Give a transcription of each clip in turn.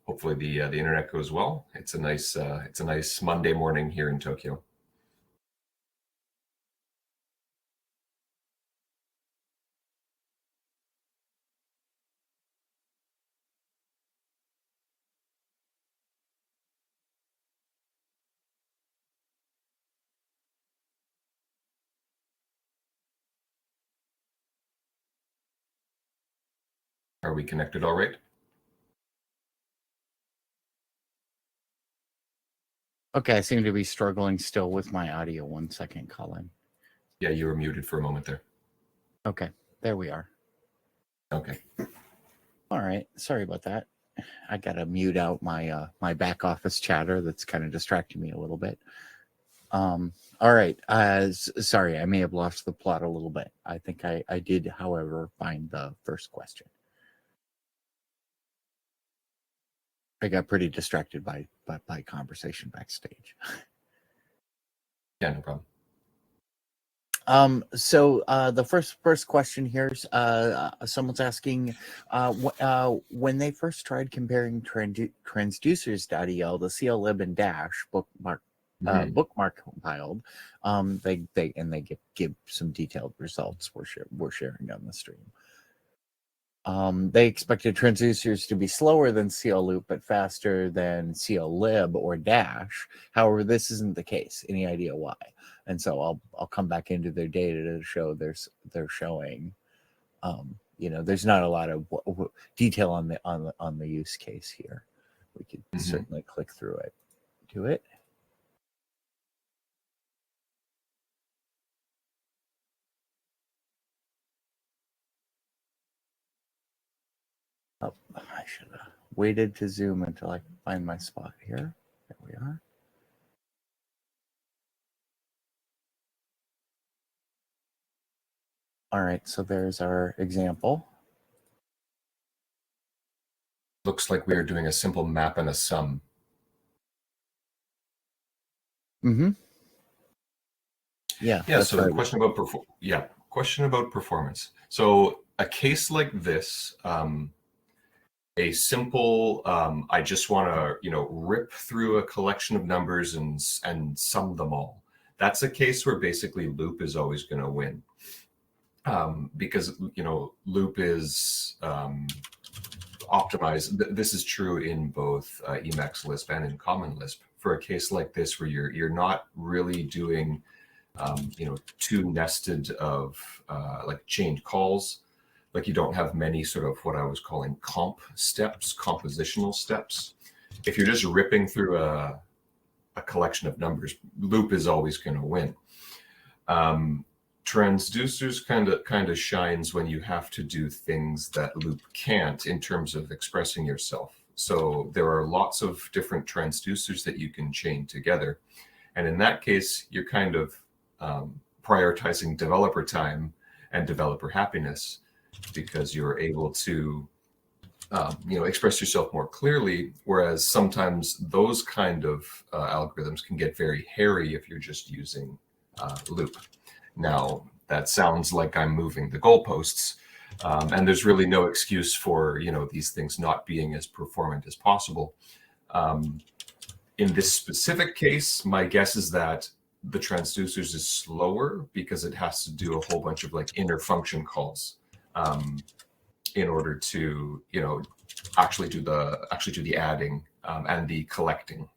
Hopefully the internet goes well. It's a nice Monday morning here in Tokyo. Are we connected all right? Okay, I seem to be struggling still with my audio. 1 second, Colin. Yeah, you were muted for a moment there. Okay, there we are. Okay. All right, sorry about that. I gotta mute out my my back office chatter that's kind of distracting me a little bit. All right, sorry, I may have lost the plot a little bit. I think I did, however, find the first question. I got pretty distracted by conversation backstage. Yeah, no problem. So the first question here is someone's asking when they first tried comparing transducers.el, the cl-lib and dash bookmark compiled, they give some detailed results we're sharing on the stream. They expected transducers to be slower than cl-loop but faster than cl-lib or dash. However, this isn't the case. Any idea why? And so I'll come back into their data to show they're showing, there's not a lot of detail on the use case here. We could certainly click through it. Do it. Oh, I should have waited to zoom until I can find my spot here. There we are. All right, so there's our example. Looks like we are doing a simple map and a sum. Mm-hmm. Yeah. Yeah. So the question about performance. So a case like this, a simple, I just want to rip through a collection of numbers and sum them all. That's a case where basically loop is always going to win. Because loop is optimized. This is true in both Emacs Lisp and in Common Lisp. For a case like this, where you're not really doing too nested of like chained calls, like you don't have many sort of what I was calling compositional steps. If you're just ripping through a collection of numbers, loop is always going to win. Transducers kind of shines when you have to do things that loop can't in terms of expressing yourself. So there are lots of different transducers that you can chain together. And in that case, you're kind of prioritizing developer time and developer happiness because you're able to express yourself more clearly, whereas sometimes those kind of algorithms can get very hairy if you're just using loop. Now, that sounds like I'm moving the goalposts, and there's really no excuse for these things not being as performant as possible. In this specific case, my guess is that the transducers is slower because it has to do a whole bunch of like inner function calls in order to actually do the adding and the collecting.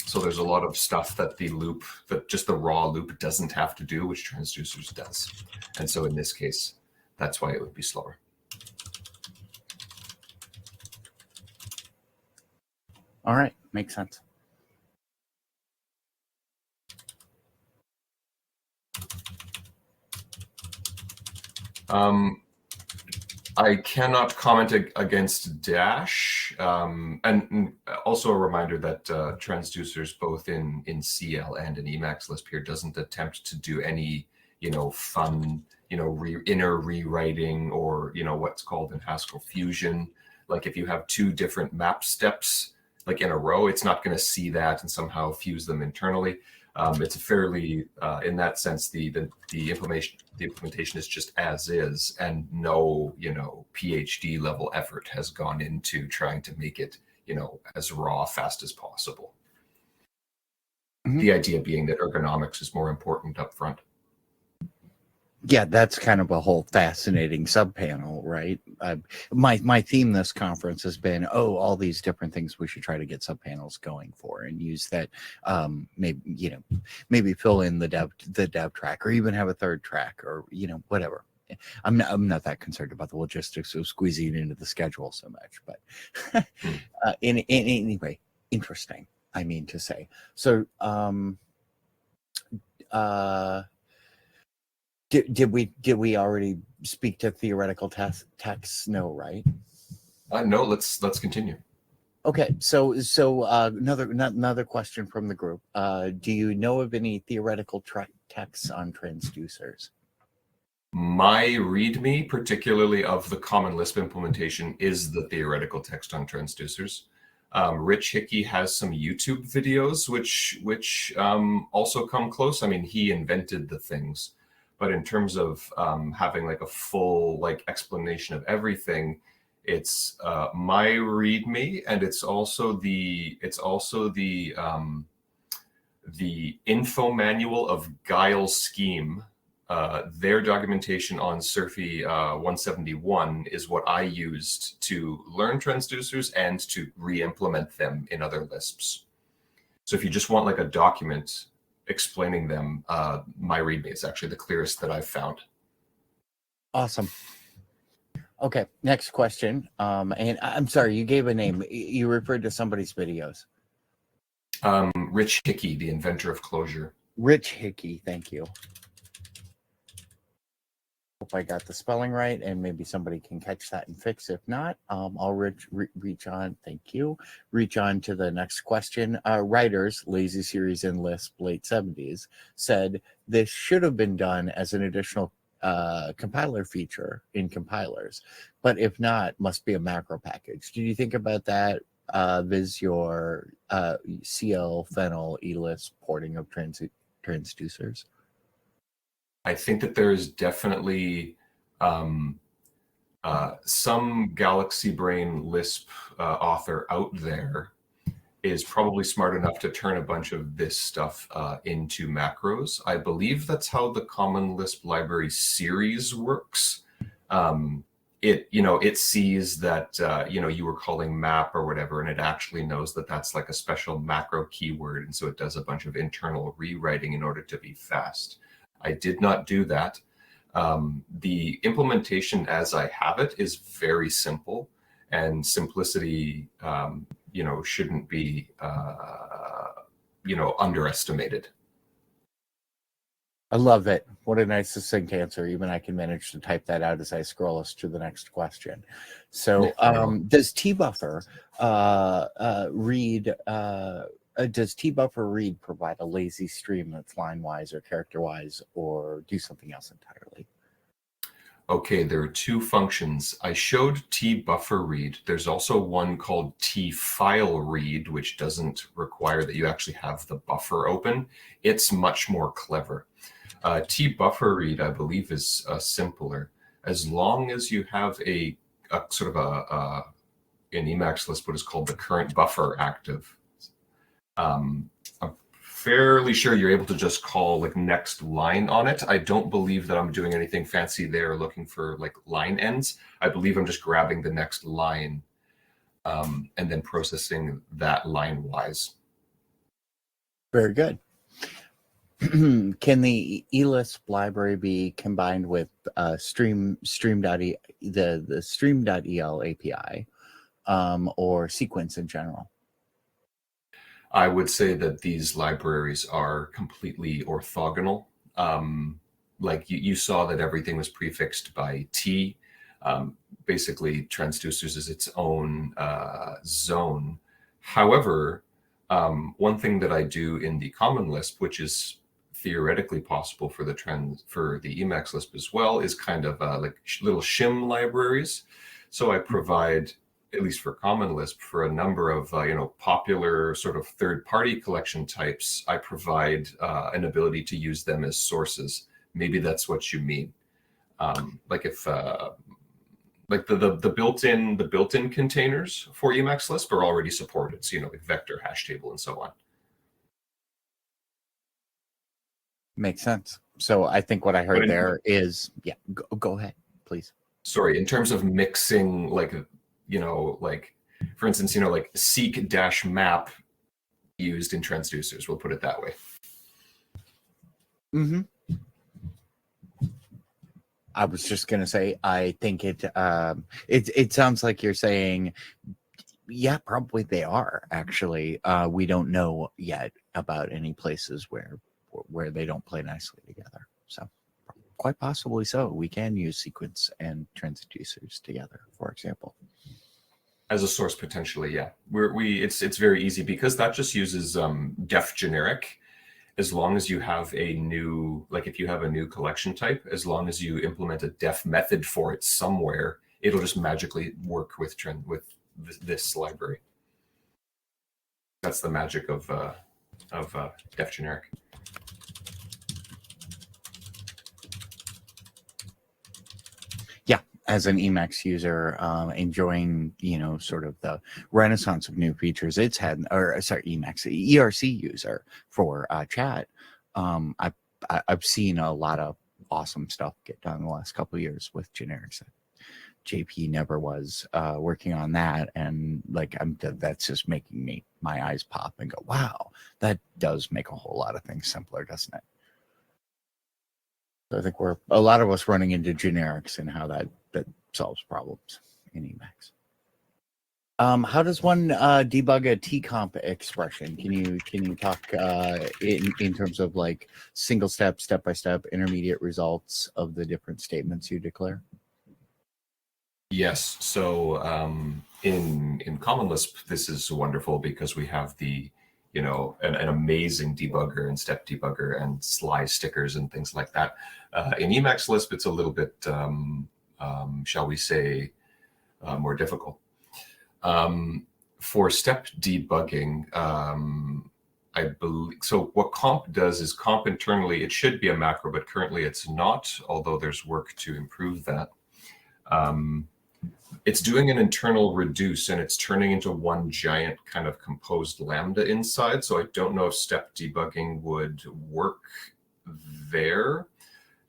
So there's a lot of stuff that just the raw loop doesn't have to do, which transducers does. And so in this case, that's why it would be slower. All right, makes sense. I cannot comment against Dash, and also a reminder that transducers both in CL and in Emacs Lisp here doesn't attempt to do any fun inner rewriting or what's called in Haskell fusion. Like if you have two different map steps like in a row, it's not going to see that and somehow fuse them internally. It's a fairly, in that sense, the implementation is just as is, and no PhD level effort has gone into trying to make it as raw, fast as possible. Mhm. The idea being that ergonomics is more important up front. Yeah, that's kind of a whole fascinating subpanel, right? My theme this conference has been, all these different things we should try to get subpanels going for, and use that. Maybe fill in the dev track, or even have a third track, or whatever. I'm not that concerned about the logistics of squeezing it into the schedule so much, but anyway, interesting. I mean to say. So, Did we already speak to theoretical texts? No, right? No, let's continue. Okay, so another question from the group. Do you know of any theoretical texts on transducers? My README, particularly of the Common Lisp implementation, is the theoretical text on transducers. Rich Hickey has some YouTube videos which also come close. I mean, he invented the things, but in terms of having like a full like explanation of everything, it's my README, and it's also the info manual of Guile's scheme. Their documentation on Surfy 171 is what I used to learn transducers and to re-implement them in other Lisps. So if you just want like a document explaining them, my README is actually the clearest that I've found. Awesome. Okay, next question. And I'm sorry, you gave a name. You referred to somebody's videos. Rich Hickey, the inventor of Clojure. Rich Hickey, thank you. Hope I got the spelling right, and maybe somebody can catch that and fix. If not, I'll reach on. Thank you. Reach on to the next question. Writers, Lazy Series in Lisp, late 70s, said this should have been done as an additional compiler feature in compilers, but if not, must be a macro package. Did you think about that? Viz your cl, fennel, elisp porting of transducers? I think that there's definitely some Galaxy Brain Lisp author out there is probably smart enough to turn a bunch of this stuff into macros. I believe that's how the Common Lisp library series works. It sees that you were calling map or whatever, and it actually knows that that's like a special macro keyword, and so it does a bunch of internal rewriting in order to be fast. I did not do that. The implementation as I have it is very simple, and simplicity, shouldn't be, underestimated. I love it. What a nice succinct answer. Even I can manage to type that out as I scroll us to the next question. So, does tbuffer read? Does tbuffer read provide a lazy stream that's line-wise or character-wise, or do something else entirely? Okay, there are two functions. I showed tbuffer read. There's also one called tfile read, which doesn't require that you actually have the buffer open. It's much more clever. Tbuffer read, I believe, is simpler. As long as you have a sort of in Emacs Lisp, what is called the current buffer active. I'm fairly sure you're able to just call like next line on it. I don't believe that I'm doing anything fancy there looking for like line ends. I believe I'm just grabbing the next line and then processing that line-wise. Very good. Can the elisp library be combined with stream.el API or sequence in general? I would say that these libraries are completely orthogonal. Like you saw that everything was prefixed by T. Basically, transducers is its own zone. However, one thing that I do in the Common Lisp, which is theoretically possible for the Emacs Lisp as well, is kind of like little shim libraries. So I provide, at least for Common Lisp, for a number of popular sort of third-party collection types, I provide an ability to use them as sources. Maybe that's what you mean. Like if like the built-in containers for Emacs Lisp are already supported. So, like vector, hash table, and so on. Makes sense. So I think what I heard there is, yeah, go ahead, please. Sorry, in terms of mixing, like, like, for instance, like seek-map used in transducers, we'll put it that way. Mm-hmm. I was just going to say, I think it sounds like you're saying, yeah, probably they are, actually. We don't know yet about any places where they don't play nicely together. So quite possibly so. We can use sequence and transducers together, for example. As a source, potentially, yeah. It's very easy because that just uses def generic. As long as you have a new, like if you have a new collection type, as long as you implement a def method for it somewhere, it'll just magically work with this library. That's the magic of def generic. Yeah, as an Emacs user, enjoying sort of the renaissance of new features it's had, or sorry, Emacs ERC user for chat. I've seen a lot of awesome stuff get done in the last couple of years with generics. JP never was working on that, and like that's just making my eyes pop and go, wow, that does make a whole lot of things simpler, doesn't it? So I think a lot of us running into generics and how that solves problems in Emacs. How does one debug a tcomp expression? Can you talk in terms of like single step by step, intermediate results of the different statements you declare? Yes. So in Common Lisp, this is wonderful because we have the an amazing debugger and step debugger and sly stickers and things like that. In Emacs Lisp, it's a little bit, shall we say, more difficult. For step debugging, I believe, so what comp does is comp internally, it should be a macro, but currently it's not, although there's work to improve that. It's doing an internal reduce and it's turning into one giant kind of composed lambda inside. So I don't know if step debugging would work there.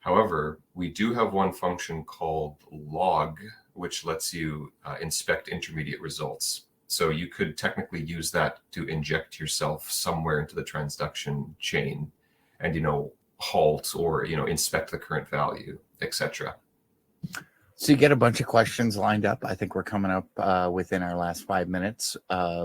However, we do have one function called log, which lets you inspect intermediate results. So you could technically use that to inject yourself somewhere into the transduction chain and, halt or, inspect the current value, etc. So you get a bunch of questions lined up. I think we're coming up within our last 5 minutes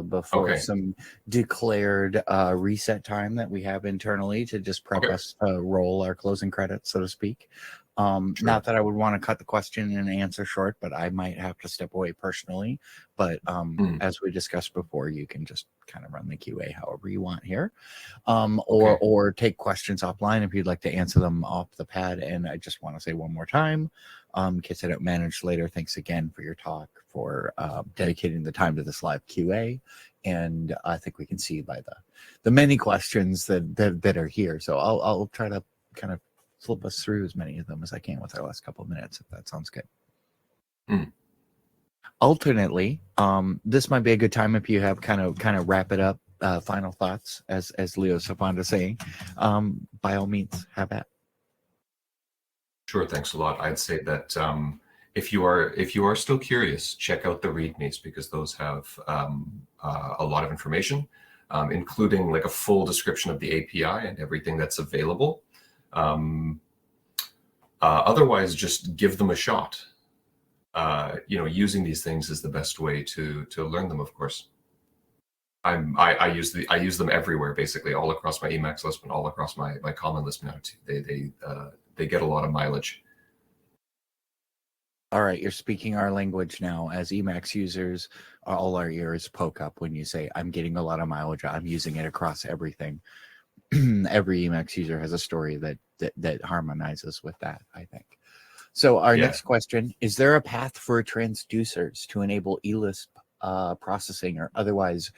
before some declared reset time that we have internally to just prep us to roll our closing credits, so to speak. Not that I would want to cut the question and answer short, but I might have to step away personally. But as we discussed before, you can just kind of run the QA however you want here, or take questions offline if you'd like to answer them off the pad. And I just want to say one more time, in case I don't manage later, thanks again for your talk, for dedicating the time to this live QA. And I think we can see by the many questions that are here. So I'll try to kind of flip us through as many of them as I can with our last couple of minutes, if that sounds good. Alternately, this might be a good time if you have kind of wrap it up, final thoughts, as Leo Safanda saying, by all means, have at. Sure, thanks a lot. I'd say that if you are still curious, check out the READMEs because those have a lot of information, including like a full description of the API and everything that's available. Otherwise, just give them a shot. Using these things is the best way to learn them, of course. I use them everywhere, basically, all across my Emacs Lisp and all across my Common Lisp now too. They get a lot of mileage. All right, you're speaking our language now. As Emacs users, all our ears poke up when you say, I'm getting a lot of mileage. I'm using it across everything. Every Emacs user has a story that harmonizes with that, I think. So our next question, is there a path for transducers to enable Elisp processing or otherwise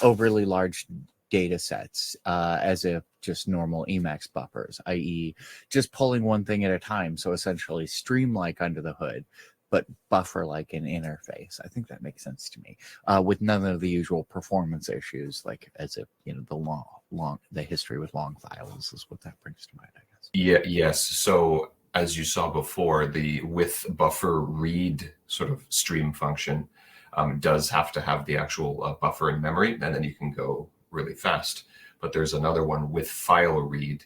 overly large data sets as if just normal Emacs buffers, i.e. just pulling one thing at a time, so essentially stream-like under the hood, but buffer like an interface. I think that makes sense to me, with none of the usual performance issues, like as if the history with long files is what that brings to mind, I guess. Yeah. Yes. So as you saw before, the with buffer read sort of stream function does have to have the actual buffer in memory, and then you can go really fast. But there's another one with file read.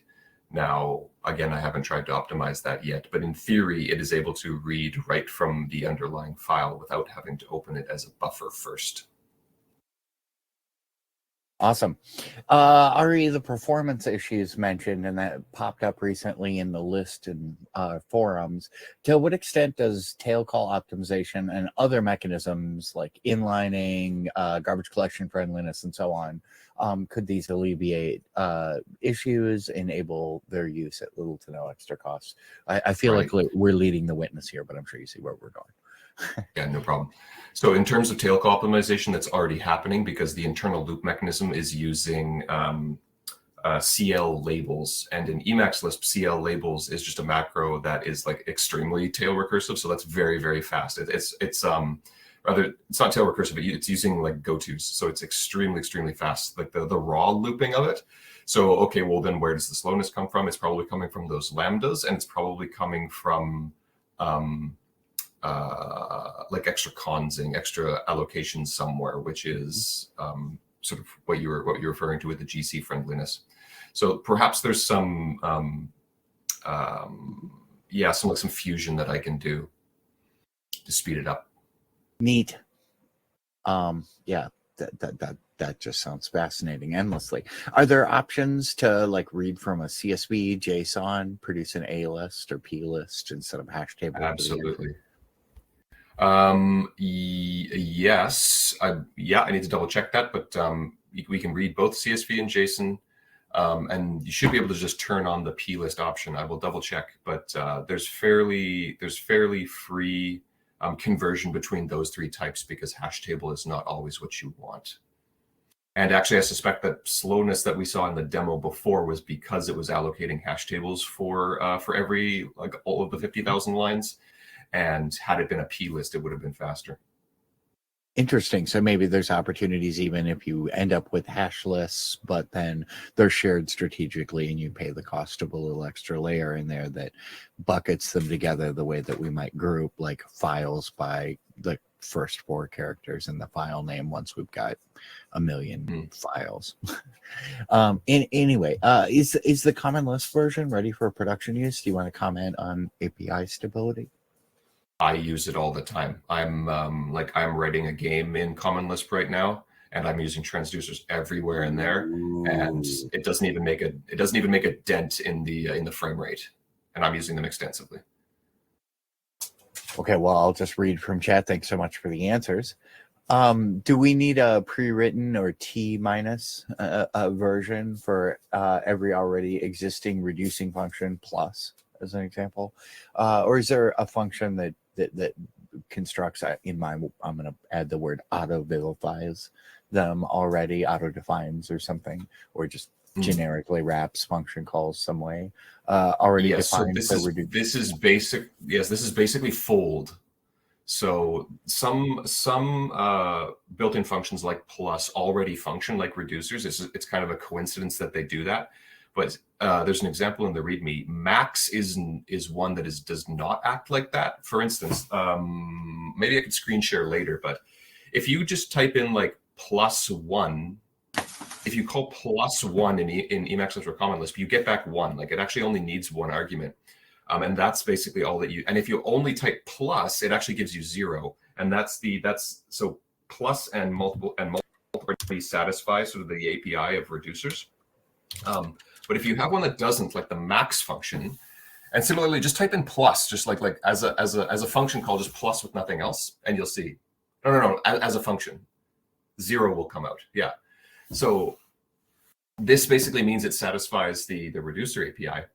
Now, again, I haven't tried to optimize that yet, but in theory, it is able to read right from the underlying file without having to open it as a buffer first. Awesome. Ari, the performance issues mentioned, and that popped up recently in the list and forums. To what extent does tail call optimization and other mechanisms like inlining, garbage collection friendliness, and so on, could these alleviate issues, enable their use at little to no extra cost? I feel like we're leading the witness here, but I'm sure you see where we're going. Yeah, no problem. So in terms of tail call optimization, that's already happening because the internal loop mechanism is using CL labels. And in Emacs Lisp, CL labels is just a macro that is like extremely tail recursive. So that's very, very fast. It's not tail recursive, but it's using like go-tos. So it's extremely, extremely fast, like the raw looping of it. So, okay, well then where does the slowness come from? It's probably coming from those lambdas, and it's probably coming from like extra consing, extra allocations somewhere, which is sort of what you're referring to with the GC friendliness. So perhaps there's some some fusion that I can do to speed it up. Neat. Yeah, that just sounds fascinating endlessly. Are there options to like read from a CSV, JSON, produce an alist or plist instead of hash table? Absolutely. Yes. I need to double check that, but we can read both CSV and JSON, and you should be able to just turn on the plist option. I will double check, but there's fairly free conversion between those three types because hash table is not always what you want. And actually, I suspect that slowness that we saw in the demo before was because it was allocating hash tables for every like all of the 50,000 lines. And had it been a plist, it would have been faster. Interesting. So maybe there's opportunities even if you end up with hash lists, but then they're shared strategically and you pay the cost of a little extra layer in there that buckets them together the way that we might group like files by the first 4 characters in the file name once we've got 1 million files. Anyway, is the Common Lisp version ready for production use? Do you want to comment on API stability? I use it all the time. I'm writing a game in Common Lisp right now, and I'm using transducers everywhere in there. Ooh. And it doesn't even make a dent in the frame rate, and I'm using them extensively. Okay, well, I'll just read from chat. Thanks so much for the answers. Do we need a pre-written or T- a version for every already existing reducing function plus, as an example, or is there a function that constructs in mind? I'm going to add the word auto vilifies them already, auto defines or something, or just generically wraps function calls some way already defined. So this is basic. Yes, this is basically fold. So some built-in functions like plus already function like reducers. It's kind of a coincidence that they do that. But there's an example in the README. Max is one that does not act like that. For instance, maybe I could screen share later, but if you just type in like +1, if you call +1 in Emacs Lisp or Common Lisp, you get back 1. Like it actually only needs 1 argument. And that's basically all that and if you only type plus, it actually gives you 0. And so plus and multiple satisfy sort of the API of reducers. But if you have one that doesn't, like the max function, and similarly, just type in plus, just like as a function call, just plus with nothing else, and you'll see. No, as a function, 0 will come out. Yeah. So this basically means it satisfies the reducer API.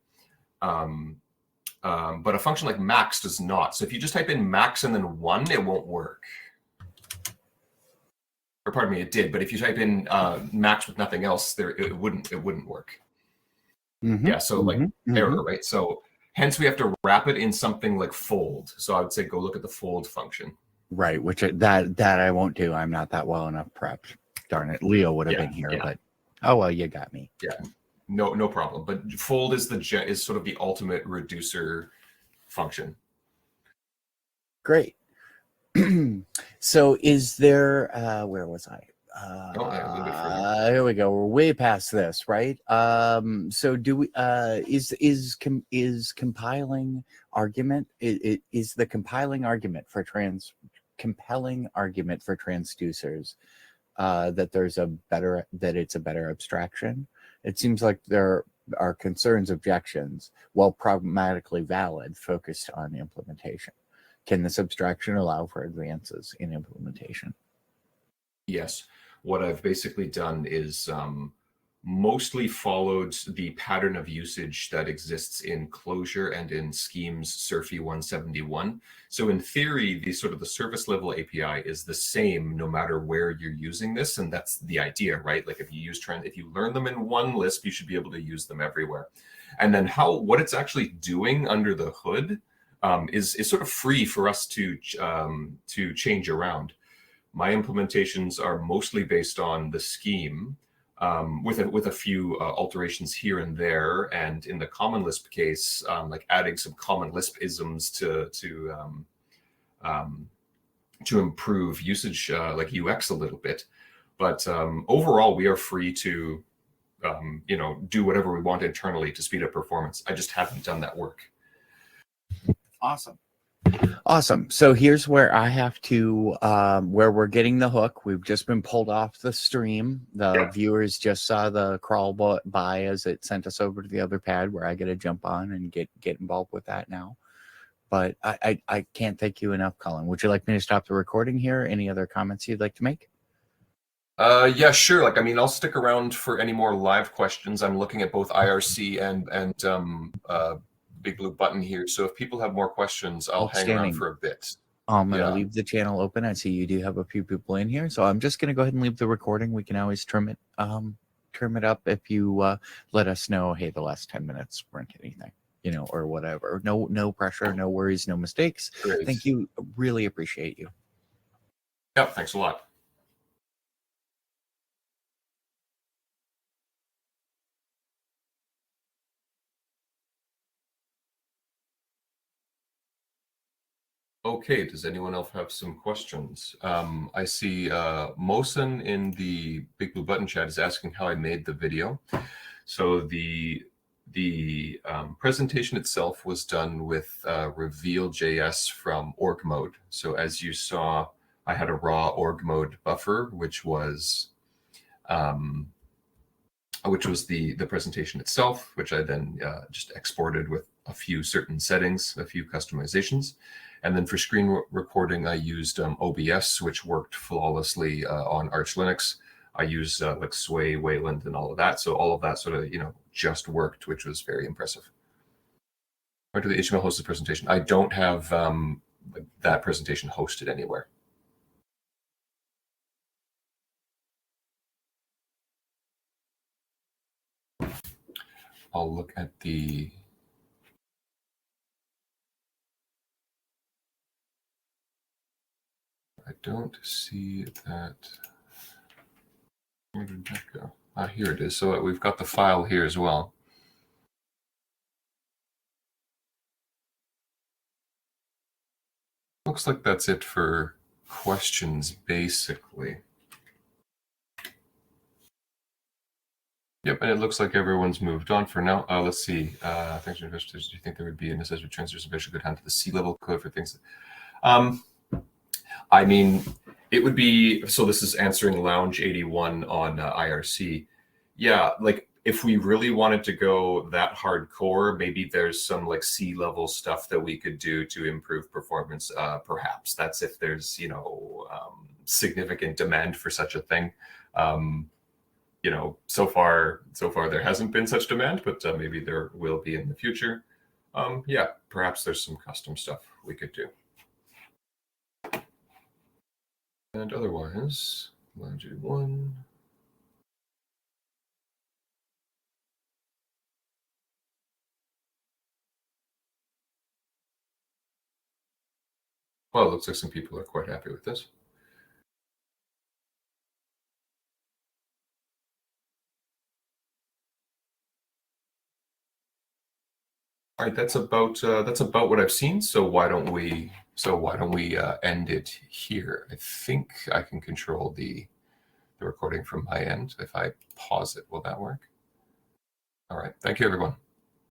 But a function like max does not. So if you just type in max and then 1, it won't work. Or pardon me, it did. But if you type in max with nothing else, it wouldn't work. Mm-hmm. Yeah. So like error, right? So Hence, we have to wrap it in something like fold. So I would say go look at the fold function. Right, which that I won't do. I'm not that well enough prepped. Darn it, Leo would have been here, but oh well, you got me. Yeah, no problem. But fold is is sort of the ultimate reducer function. Great. So is there where was I? Here we go. We're way past this, right? So do we is compiling argument is the compelling argument for transducers that it's a better abstraction? It seems like there are concerns, objections, while pragmatically valid, focused on implementation. Can this abstraction allow for advances in implementation? Yes. What I've basically done is mostly followed the pattern of usage that exists in Clojure and in Scheme's SURFy 171. So in theory, the service level API is the same no matter where you're using this, and that's the idea, right? Like if you learn them in one Lisp, you should be able to use them everywhere. And then what it's actually doing under the hood is sort of free for us to change around. My implementations are mostly based on the scheme, with a few alterations here and there, and in the common Lisp case, like adding some common Lisp isms to improve usage, like UX a little bit. But overall, we are free to do whatever we want internally to speed up performance. I just haven't done that work. Awesome. So here's where I have to, where we're getting the hook. We've just been pulled off the stream. The viewers just saw the crawl by as it sent us over to the other pad where I got to jump on and get involved with that now. But I can't thank you enough, Colin. Would you like me to stop the recording here? Any other comments you'd like to make? Yeah, sure. Like, I mean, I'll stick around for any more live questions. I'm looking at both IRC and Big Blue Button here. So if people have more questions, I'll hang around for a bit. I'm going to leave the channel open. I see you do have a few people in here. So I'm just going to go ahead and leave the recording. We can always trim it up if you let us know, hey, the last 10 minutes weren't anything, or whatever. No pressure, no worries, no mistakes. Great. Thank you. Really appreciate you. Yeah, thanks a lot. Okay, does anyone else have some questions? I see Mosen in the Big Blue Button chat is asking how I made the video. So the presentation itself was done with reveal.js from org mode. So as you saw, I had a raw org mode buffer, which was the presentation itself, which I then just exported with a few certain settings, a few customizations. And then for screen recording, I used OBS, which worked flawlessly on Arch Linux. I used like Sway, Wayland, and all of that. So all of that sort of, just worked, which was very impressive. Or to the HTML hosted presentation. I don't have that presentation hosted anywhere. I'll look at the... I don't see that. Where did that go? Ah, here it is. So we've got the file here as well. Looks like that's it for questions, basically. Yep, and it looks like everyone's moved on for now. Let's see. Thanks for investors. Do you think there would be a necessary transfer special good hand to the C-level code for things? I mean, it would be, so this is answering Lounge 81 on IRC. Yeah, like if we really wanted to go that hardcore, maybe there's some like C-level stuff that we could do to improve performance. Perhaps that's if there's, significant demand for such a thing. So far there hasn't been such demand, but maybe there will be in the future. Yeah, perhaps there's some custom stuff we could do. And otherwise, Lounge 81. Well, it looks like some people are quite happy with this. All right, that's about what I've seen. So why don't we end it here? I think I can control the recording from my end. If I pause it, will that work? All right. Thank you, everyone.